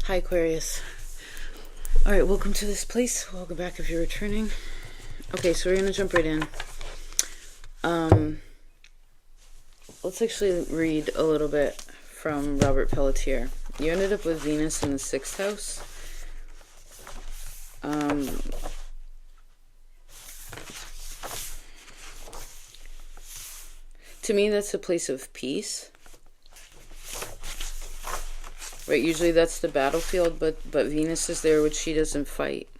Hi, Aquarius. All right, welcome to this place. Welcome back if you're returning. Okay, so we're gonna jump right in. Let's actually read a little bit from Robert Pelletier. You ended up with Venus in the 6th house. To me, that's a place of peace. Right, usually that's the battlefield, but Venus is there, which she doesn't fight.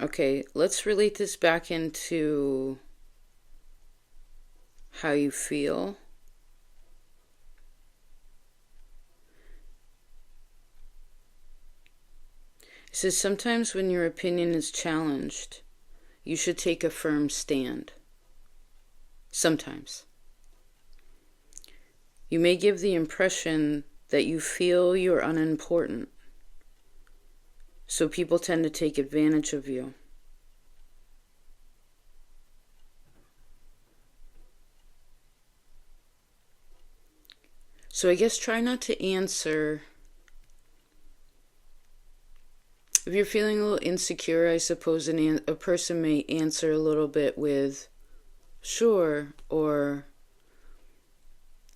Okay, let's relate this back into how you feel. It says sometimes when your opinion is challenged, you should take a firm stand. Sometimes. You may give the impression that you feel you're unimportant, so people tend to take advantage of you. So I guess try not to answer. If you're feeling a little insecure, I suppose a person may answer a little bit with, sure, or,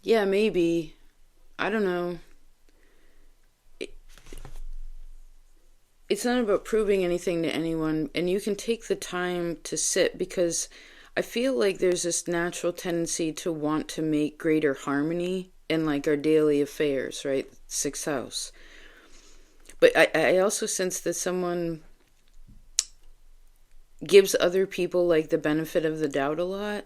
yeah, maybe, I don't know. It's not about proving anything to anyone, and you can take the time to sit, because I feel like there's this natural tendency to want to make greater harmony in like our daily affairs, right? 6th house. But I also sense that someone gives other people like the benefit of the doubt a lot.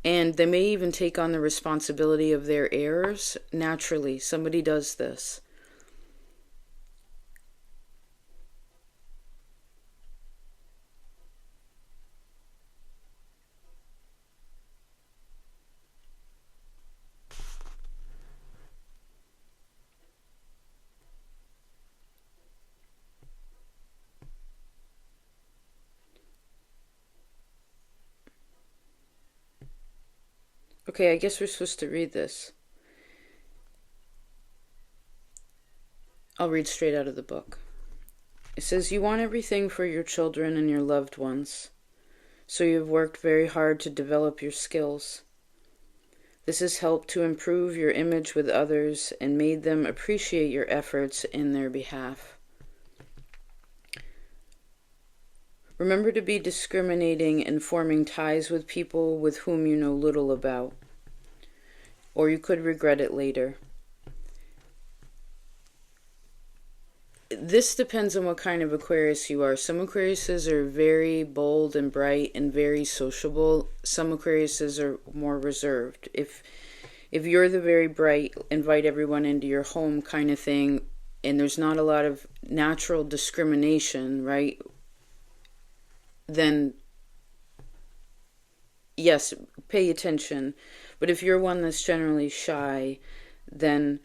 And they may even take on the responsibility of their errors. Naturally, somebody does this. Okay, I guess we're supposed to read this. I'll read straight out of the book. It says, you want everything for your children and your loved ones, so you've worked very hard to develop your skills. This has helped to improve your image with others and made them appreciate your efforts in their behalf. Remember to be discriminating and forming ties with people with whom you know little about, or you could regret it later. This depends on what kind of Aquarius you are. Some Aquariuses are very bold and bright and very sociable. Some Aquariuses are more reserved. If you're the very bright, invite everyone into your home kind of thing, and there's not a lot of natural discrimination, right? Then, yes, pay attention. But if you're one that's generally shy, then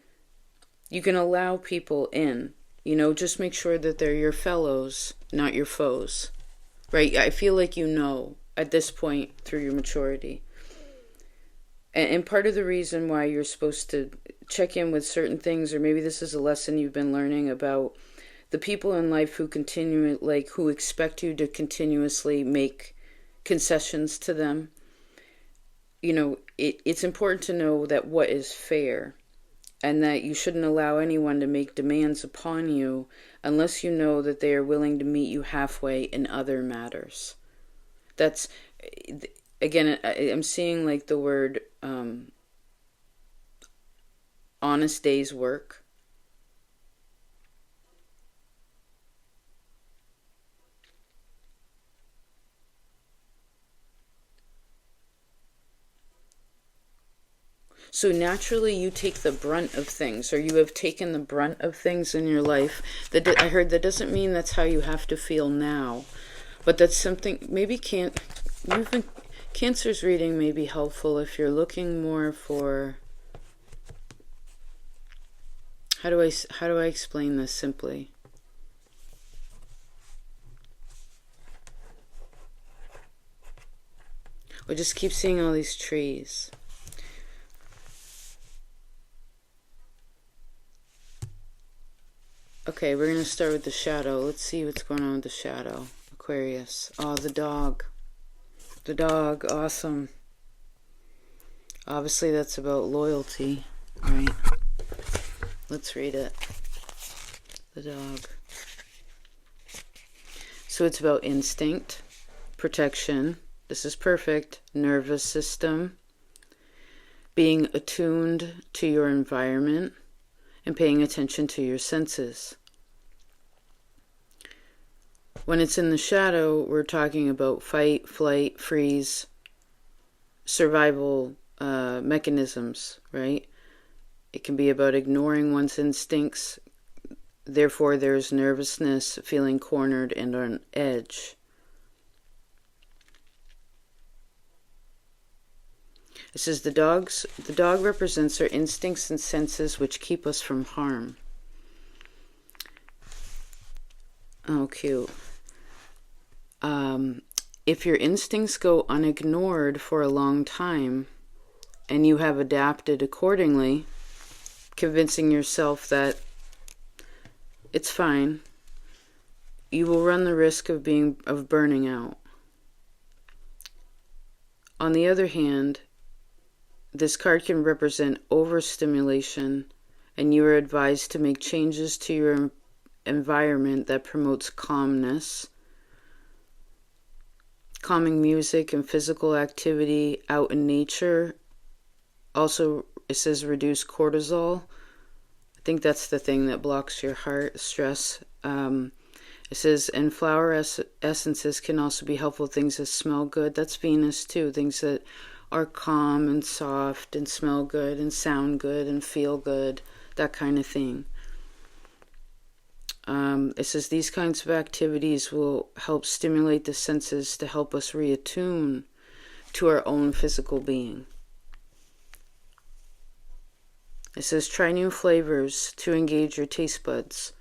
you can allow people in. You know, just make sure that they're your fellows, not your foes. Right? I feel like you know at this point through your maturity. And part of the reason why you're supposed to check in with certain things, or maybe this is a lesson you've been learning about the people in life who who expect you to continuously make concessions to them. You know, it's important to know that what is fair, and that you shouldn't allow anyone to make demands upon you unless you know that they are willing to meet you halfway in other matters. That's, again, I'm seeing like the word honest day's work. So naturally you take the brunt of things, or you have taken the brunt of things in your life. I heard that doesn't mean that's how you have to feel now, but that's something, maybe Cancer's reading may be helpful if you're looking more for, how do I explain this simply? We just keep seeing all these trees. Okay, we're going to start with the shadow. Let's see what's going on with the shadow. Aquarius. Oh, the dog. The dog. Awesome. Obviously, that's about loyalty, right? Let's read it. The dog. So it's about instinct, protection. This is perfect. Nervous system. Being attuned to your environment and paying attention to your senses. When it's in the shadow, we're talking about fight, flight, freeze, survival mechanisms, right? It can be about ignoring one's instincts. Therefore, there's nervousness, feeling cornered and on edge. It says the dog represents our instincts and senses which keep us from harm. Oh, cute. If your instincts go unignored for a long time and you have adapted accordingly, convincing yourself that it's fine, you will run the risk of burning out. On the other hand, this card can represent overstimulation, and you are advised to make changes to your environment that promotes calmness. Calming music and physical activity out in nature. Also, it says reduce cortisol. I think that's the thing that blocks your heart, stress. It says, and flower essences can also be helpful. Things that smell good. That's Venus too. Things that are calm and soft and smell good and sound good and feel good. That kind of thing. It says these kinds of activities will help stimulate the senses to help us reattune to our own physical being. It says try new flavors to engage your taste buds.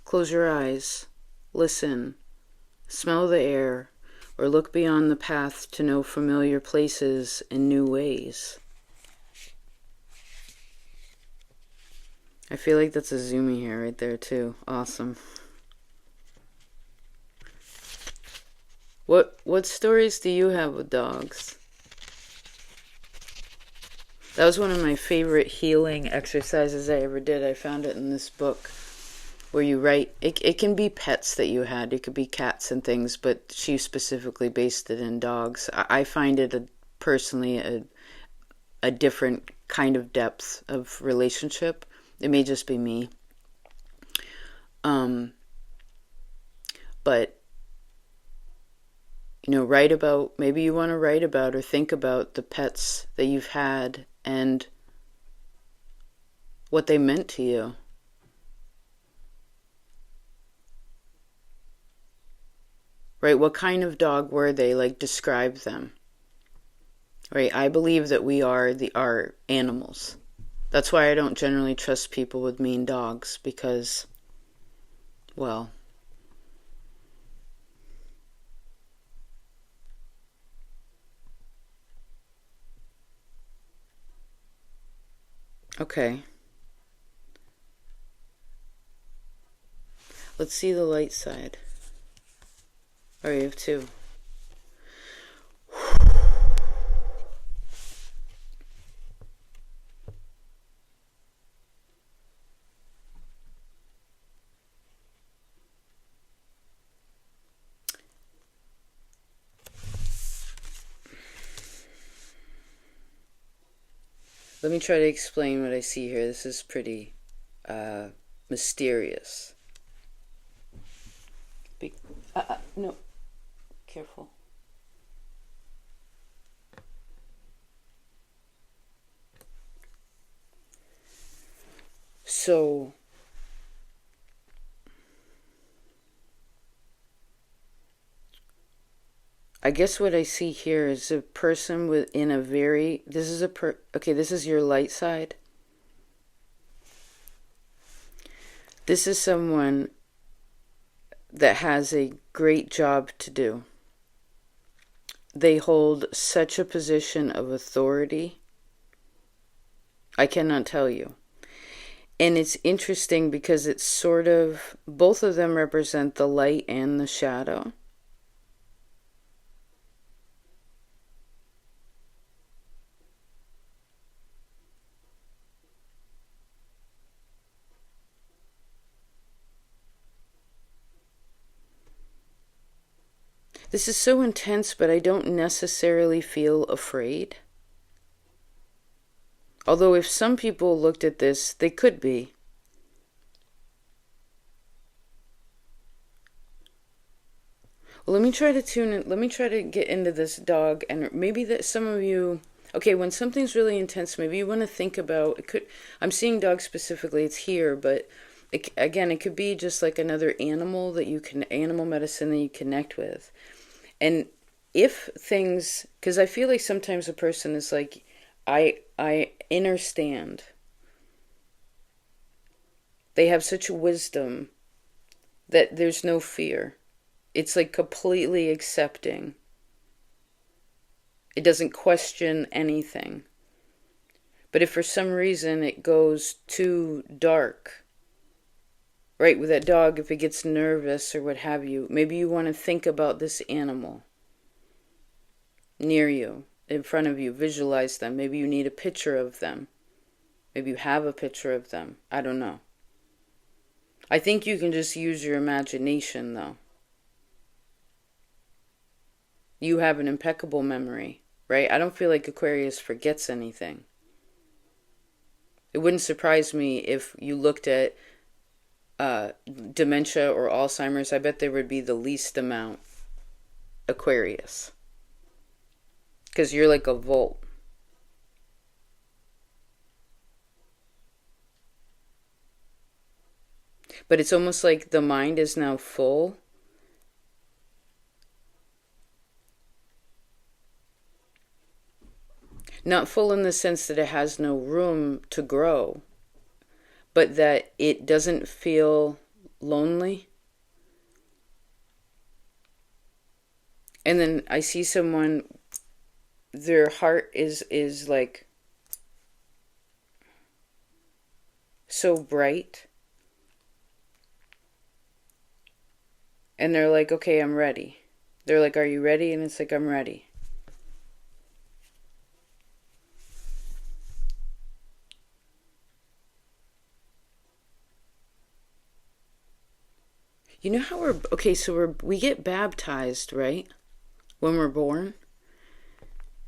Close your eyes, listen, smell the air, or look beyond the path to know familiar places in new ways. I feel like that's a zoomie here right there too. Awesome. What stories do you have with dogs? That was one of my favorite healing exercises I ever did. I found it in this book where you write. It can be pets that you had. It could be cats and things, but she specifically based it in dogs. I find it personally a different kind of depth of relationship. It may just be me. But, maybe you want to write about or think about the pets that you've had and what they meant to you. Right? What kind of dog were they? Like, describe them. Right? I believe that we are our animals. That's why I don't generally trust people with mean dogs because, well, okay. Let's see the light side. Oh, you have two. Let me try to explain what I see here. This is pretty mysterious. No. Careful. So, I guess what I see here is a person within a very, this is your light side. This is someone that has a great job to do. they hold such a position of authority. I cannot tell you. And it's interesting because it's sort of, both of them represent the light and the shadow. This is so intense, but I don't necessarily feel afraid. Although if some people looked at this, they could be. Well, let me try to tune in. Let me try to get into this dog, and maybe that some of you. Okay, when something's really intense, maybe you want to think about it. Could I'm seeing dogs specifically? It's here, but again, it could be just like another animal that you can animal medicine that you connect with. And if things, because I feel like sometimes a person is like, I understand. They have such wisdom that there's no fear. It's like completely accepting. It doesn't question anything. But if for some reason it goes too dark, right, with that dog, if it gets nervous or what have you, maybe you want to think about this animal near you, in front of you, visualize them. Maybe you need a picture of them. Maybe you have a picture of them. I don't know. I think you can just use your imagination, though. You have an impeccable memory, right? I don't feel like Aquarius forgets anything. It wouldn't surprise me if you looked at dementia or Alzheimer's. I bet there would be the least amount Aquarius. Because you're like a volt. But it's almost like the mind is now full. Not full in the sense that it has no room to grow, but that it doesn't feel lonely. And then I see someone, their heart is like so bright. And they're like, okay, I'm ready. They're like, are you ready? And it's like, I'm ready. You know how we get baptized, right? When we're born.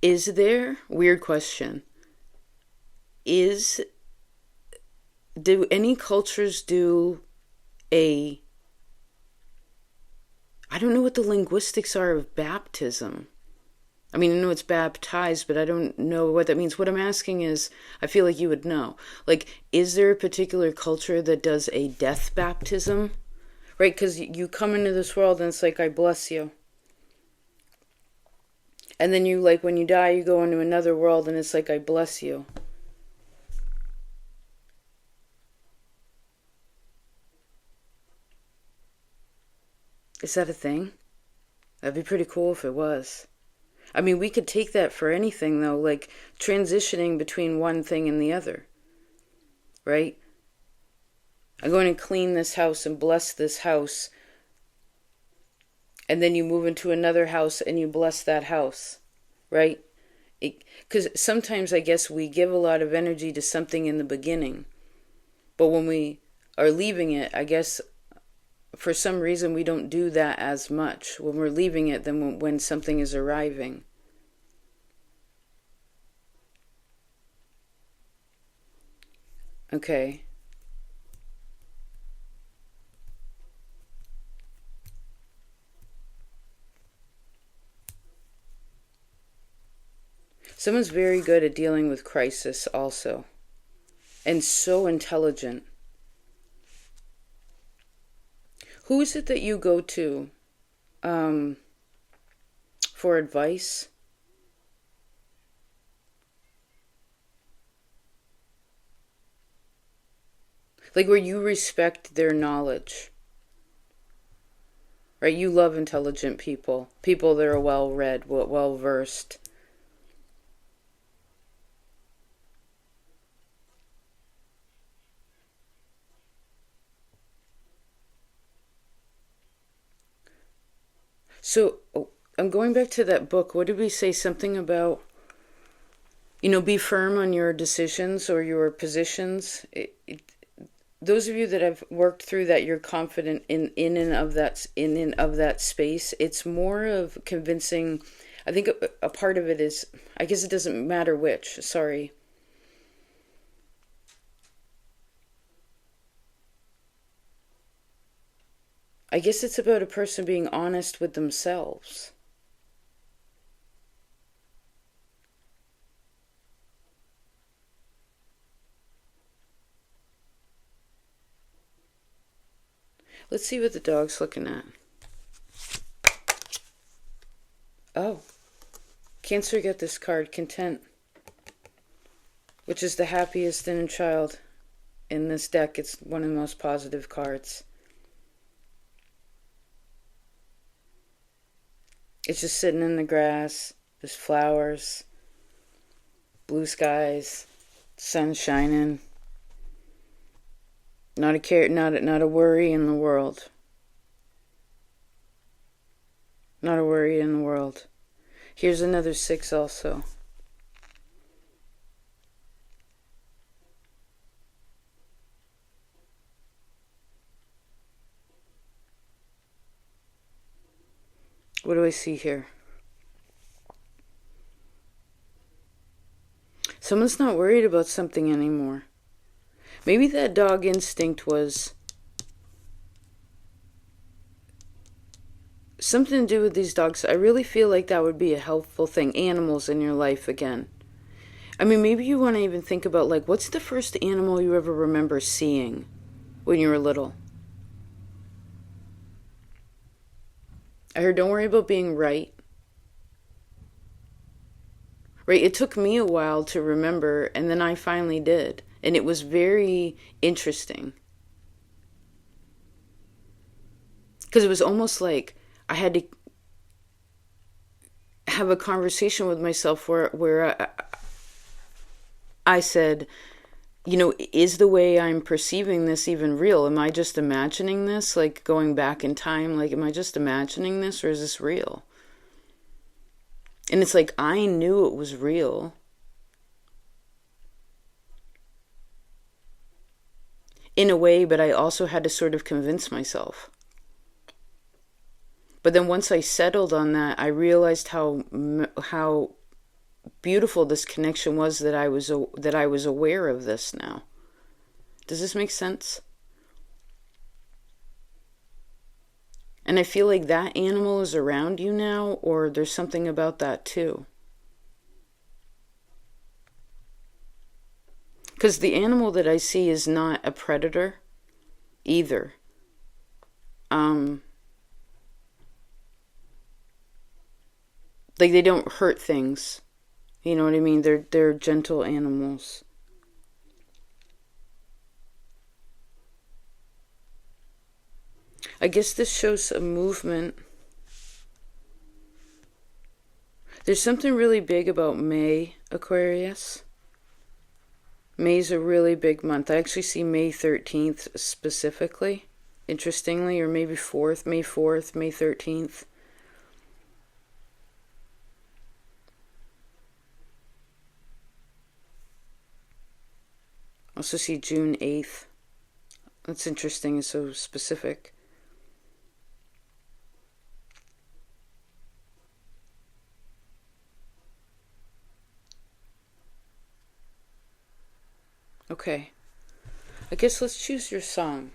Is there, weird question, do any cultures do I don't know what the linguistics are of baptism. I mean, I know it's baptized, but I don't know what that means. What I'm asking is, I feel like you would know. Like, is there a particular culture that does a death baptism? Right, because you come into this world and it's like, I bless you. And then you, like, when you die, you go into another world and it's like, I bless you. Is that a thing? That'd be pretty cool if it was. I mean, we could take that for anything, though, like transitioning between one thing and the other. Right? I'm going to clean this house and bless this house. And then you move into another house and you bless that house. Right? Because sometimes I guess we give a lot of energy to something in the beginning. But when we are leaving it, I guess for some reason we don't do that as much when we're leaving it than when something is arriving. Okay. Someone's very good at dealing with crisis also. And so intelligent. Who is it that you go to for advice? Like where you respect their knowledge. right? You love intelligent people, people that are well read, well versed. So I'm going back to that book. What did we say? Something about, be firm on your decisions or your positions. Those of you that have worked through that, you're confident in and of that space. It's more of convincing. I think a part of it is, I guess it doesn't matter which. Sorry. I guess it's about a person being honest with themselves. Let's see what the dog's looking at. Oh, Cancer got this card, Content, which is the happiest inner child in this deck. It's one of the most positive cards. It's just sitting in the grass. There's flowers, blue skies, sun shining. Not a care, not a worry in the world. Not a worry in the world. Here's another 6 also. What do I see here? Someone's not worried about something anymore. Maybe that dog instinct was something to do with these dogs. I really feel like that would be a helpful thing. Animals in your life again. I mean, maybe you want to even think about, like, what's the first animal you ever remember seeing when you were little? I heard, don't worry about being right. Right? It took me a while to remember, and then I finally did. And it was very interesting. Because it was almost like I had to have a conversation with myself where I said, is the way I'm perceiving this even real? Am I just imagining this? Like going back in time, like, am I just imagining this, or is this real? And it's like, I knew it was real. In a way, but I also had to sort of convince myself. But then once I settled on that, I realized how beautiful this connection was, that I was aware of this now. Does this make sense? And I feel like that animal is around you now, or there's something about that too. Because the animal that I see is not a predator either. Like, they don't hurt things. You know what I mean? They're gentle animals. I guess this shows a movement. There's something really big about May, Aquarius. May's a really big month. I actually see May 13th specifically, interestingly, or maybe 4th, May 4th, May 13th. Also see June 8th. That's interesting, it's so specific. Okay. I guess let's choose your song.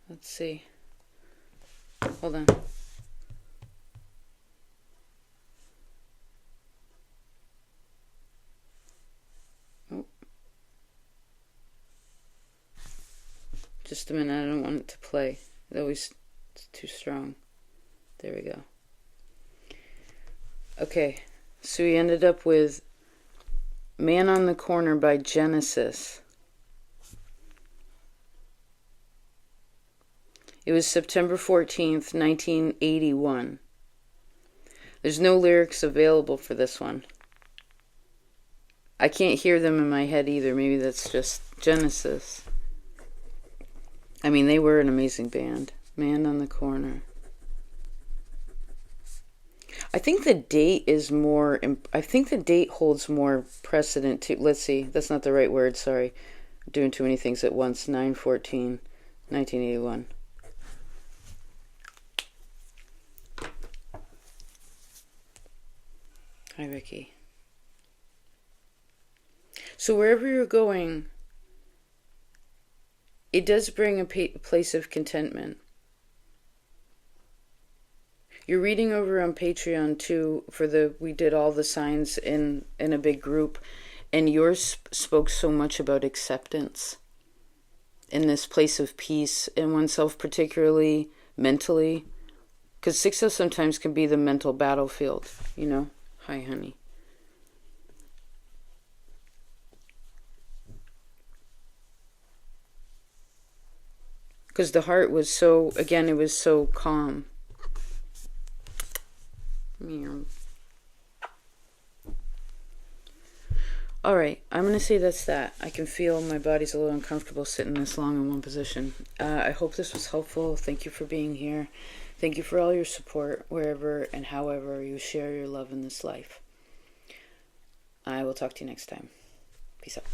Let's see. Hold on. Oh. Just a minute, I don't want it to play. It's too strong. There we go. Okay, so we ended up with Man on the Corner by Genesis. It was September 14th, 1981. There's no lyrics available for this one. I can't hear them in my head either. Maybe that's just Genesis. I mean, they were an amazing band. Man on the Corner. I think the date is more... I think the date holds more precedent to... Let's see. That's not the right word. Sorry. I'm doing too many things at once. 9/14/1981. Hi, Ricky. So wherever you're going, it does bring a place of contentment. You're reading over on Patreon too we did all the signs in a big group, and yours spoke so much about acceptance in this place of peace in oneself, particularly mentally, because 6-0 sometimes can be the mental battlefield, you know. Hi, honey. Because the heart was so, again, it was so calm. Meow. Alright, I'm going to say that's that. I can feel my body's a little uncomfortable sitting this long in one position. I hope this was helpful. Thank you for being here. Thank you for all your support, wherever and however you share your love in this life. I will talk to you next time. Peace out.